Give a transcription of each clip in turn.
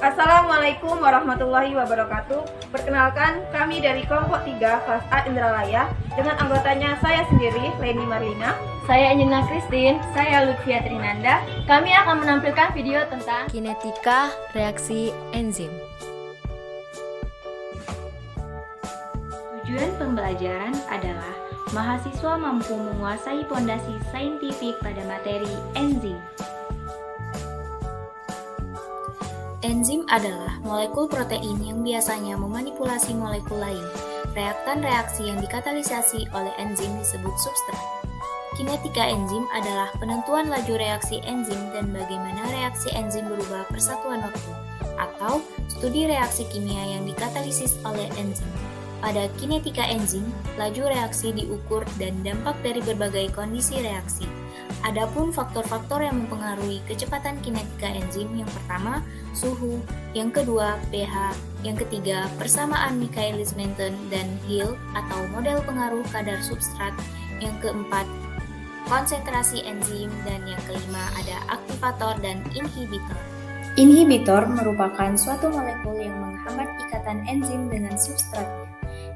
Assalamualaikum warahmatullahi wabarakatuh. Perkenalkan, kami dari kelompok 3 kelas A Indralaya dengan anggotanya saya sendiri, Leni Marlina. Saya Anjena Christine, saya Lutfia Trinanda. Kami akan menampilkan video tentang kinetika reaksi enzim. tujuan pembelajaran adalah mahasiswa mampu menguasai fondasi saintifik pada materi enzim. Enzim adalah molekul protein yang biasanya memanipulasi molekul lain. Reaktan reaksi yang dikatalisasi oleh enzim disebut substrat. Kinetika enzim adalah penentuan laju reaksi enzim dan bagaimana reaksi enzim berubah persatuan waktu, atau studi reaksi kimia yang dikatalisis oleh enzim. Pada kinetika enzim, laju reaksi diukur dan dampak dari berbagai kondisi reaksi. Adapun faktor-faktor yang mempengaruhi kecepatan kinetika enzim, yang pertama, suhu, yang kedua, pH, yang ketiga, persamaan Michaelis-Menten dan Hill atau model pengaruh kadar substrat, yang keempat, konsentrasi enzim, dan yang kelima ada aktivator dan inhibitor. Inhibitor merupakan suatu molekul yang menghambat ikatan enzim dengan substratnya.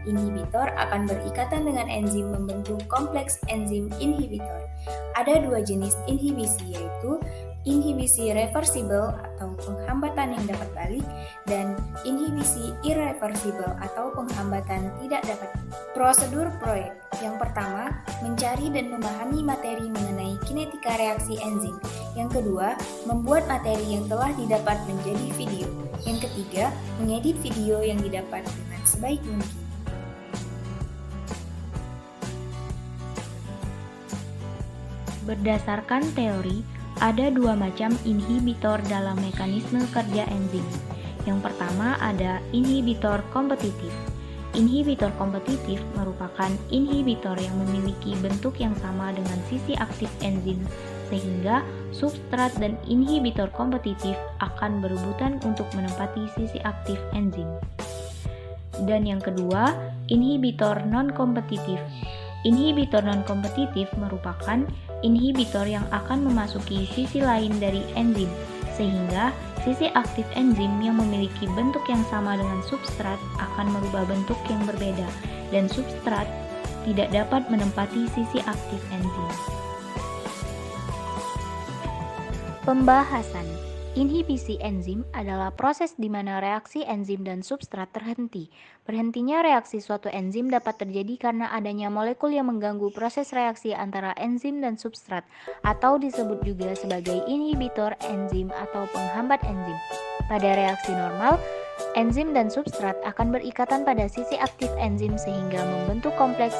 Inhibitor akan berikatan dengan enzim membentuk kompleks enzim inhibitor. Ada dua jenis inhibisi, yaitu inhibisi reversibel atau penghambatan yang dapat balik dan inhibisi irreversibel atau penghambatan tidak dapat. Prosedur proyek yang pertama, mencari dan memahami materi mengenai kinetika reaksi enzim. Yang kedua, membuat materi yang telah didapat menjadi video. Yang ketiga, mengedit video yang didapat dengan sebaik mungkin. Berdasarkan teori, ada dua macam inhibitor dalam mekanisme kerja enzim. Yang pertama ada inhibitor kompetitif. Inhibitor kompetitif merupakan inhibitor yang memiliki bentuk yang sama dengan sisi aktif enzim, sehingga substrat dan inhibitor kompetitif akan berebutan untuk menempati sisi aktif enzim. Dan yang kedua, inhibitor non-kompetitif. Inhibitor non-kompetitif merupakan inhibitor yang akan memasuki sisi lain dari enzim, sehingga sisi aktif enzim yang memiliki bentuk yang sama dengan substrat akan merubah bentuk yang berbeda, dan substrat tidak dapat menempati sisi aktif enzim. Pembahasan. Inhibisi enzim adalah proses di mana reaksi enzim dan substrat terhenti. Berhentinya reaksi suatu enzim dapat terjadi karena adanya molekul yang mengganggu proses reaksi antara enzim dan substrat, atau disebut juga sebagai inhibitor enzim atau penghambat enzim. Pada reaksi normal, enzim dan substrat akan berikatan pada sisi aktif enzim sehingga membentuk kompleks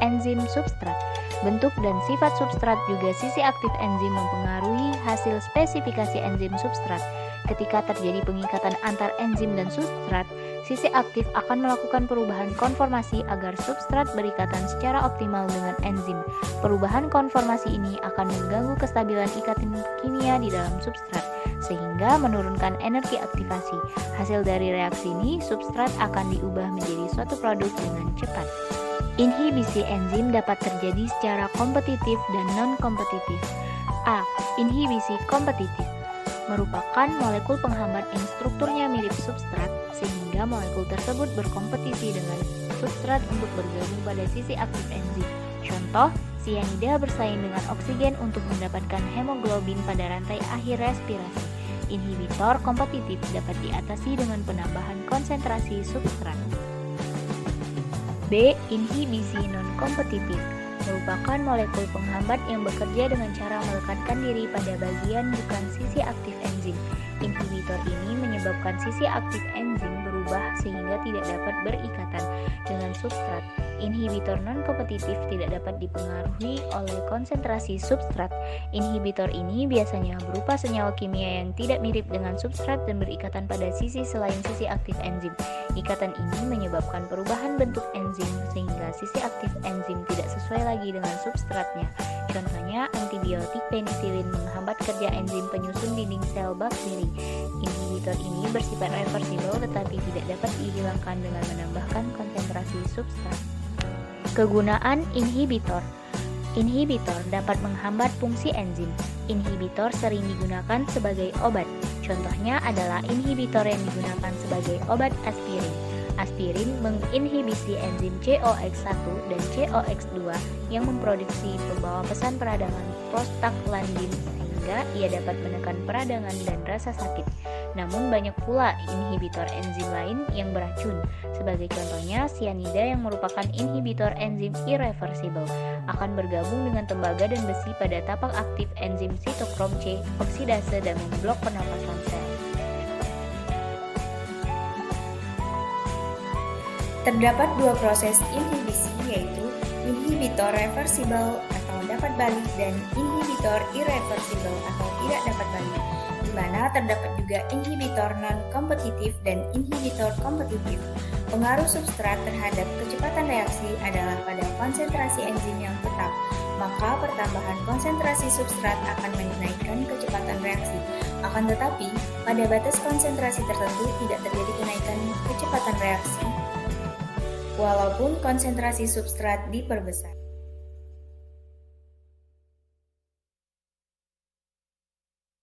enzim substrat. Bentuk dan sifat substrat juga sisi aktif enzim mempengaruhi hasil spesifikasi enzim substrat. Ketika terjadi pengikatan antar enzim dan substrat, sisi aktif akan melakukan perubahan konformasi agar substrat berikatan secara optimal dengan enzim. Perubahan konformasi ini akan mengganggu kestabilan ikatan kimia di dalam substrat, sehingga menurunkan energi aktivasi. Hasil dari reaksi ini, substrat akan diubah menjadi suatu produk dengan cepat. Inhibisi enzim dapat terjadi secara kompetitif dan non-kompetitif. A. Inhibisi kompetitif merupakan molekul penghambat yang strukturnya mirip substrat, sehingga molekul tersebut berkompetisi dengan substrat untuk bergabung pada sisi aktif enzim. Contoh, sianida bersaing dengan oksigen untuk mendapatkan hemoglobin pada rantai akhir respirasi. Inhibitor kompetitif dapat diatasi dengan penambahan konsentrasi substrat. B. Inhibisi non-kompetitif merupakan molekul penghambat yang bekerja dengan cara melekatkan diri pada bagian bukan sisi aktif enzim. Inhibitor ini menyebabkan sisi aktif enzim berubah sehingga tidak dapat berikatan dengan substrat. Inhibitor non-kompetitif tidak dapat dipengaruhi oleh konsentrasi substrat. Inhibitor ini biasanya berupa senyawa kimia yang tidak mirip dengan substrat dan berikatan pada sisi selain sisi aktif enzim. Ikatan ini menyebabkan perubahan bentuk enzim sehingga sisi aktif enzim tidak sesuai lagi dengan substratnya. Contohnya, antibiotik penisilin menghambat kerja enzim penyusun dinding sel bakteri. Inhibitor ini bersifat reversibel tetapi tidak dapat dihilangkan dengan menambahkan konsentrasi substrat. Kegunaan inhibitor. Inhibitor dapat menghambat fungsi enzim. Inhibitor sering digunakan sebagai obat. Contohnya adalah inhibitor yang digunakan sebagai obat aspirin. Aspirin menginhibisi enzim COX1 dan COX2 yang memproduksi pembawa pesan peradangan prostaglandin sehingga ia dapat menekan peradangan dan rasa sakit. Namun banyak pula inhibitor enzim lain yang beracun. Sebagai contohnya, sianida yang merupakan inhibitor enzim irreversible akan bergabung dengan tembaga dan besi pada tapak aktif enzim sitokrom C oksidase dan memblok pernapasan sel. Terdapat dua proses inhibisi, yaitu inhibitor reversible atau dapat balik dan inhibitor irreversible atau tidak dapat balik, di mana terdapat juga inhibitor non-kompetitif dan inhibitor kompetitif. Pengaruh substrat terhadap kecepatan reaksi adalah pada konsentrasi enzim yang tetap, maka pertambahan konsentrasi substrat akan menaikkan kecepatan reaksi. Akan tetapi, pada batas konsentrasi tertentu tidak terjadi kenaikan kecepatan reaksi, walaupun konsentrasi substrat diperbesar.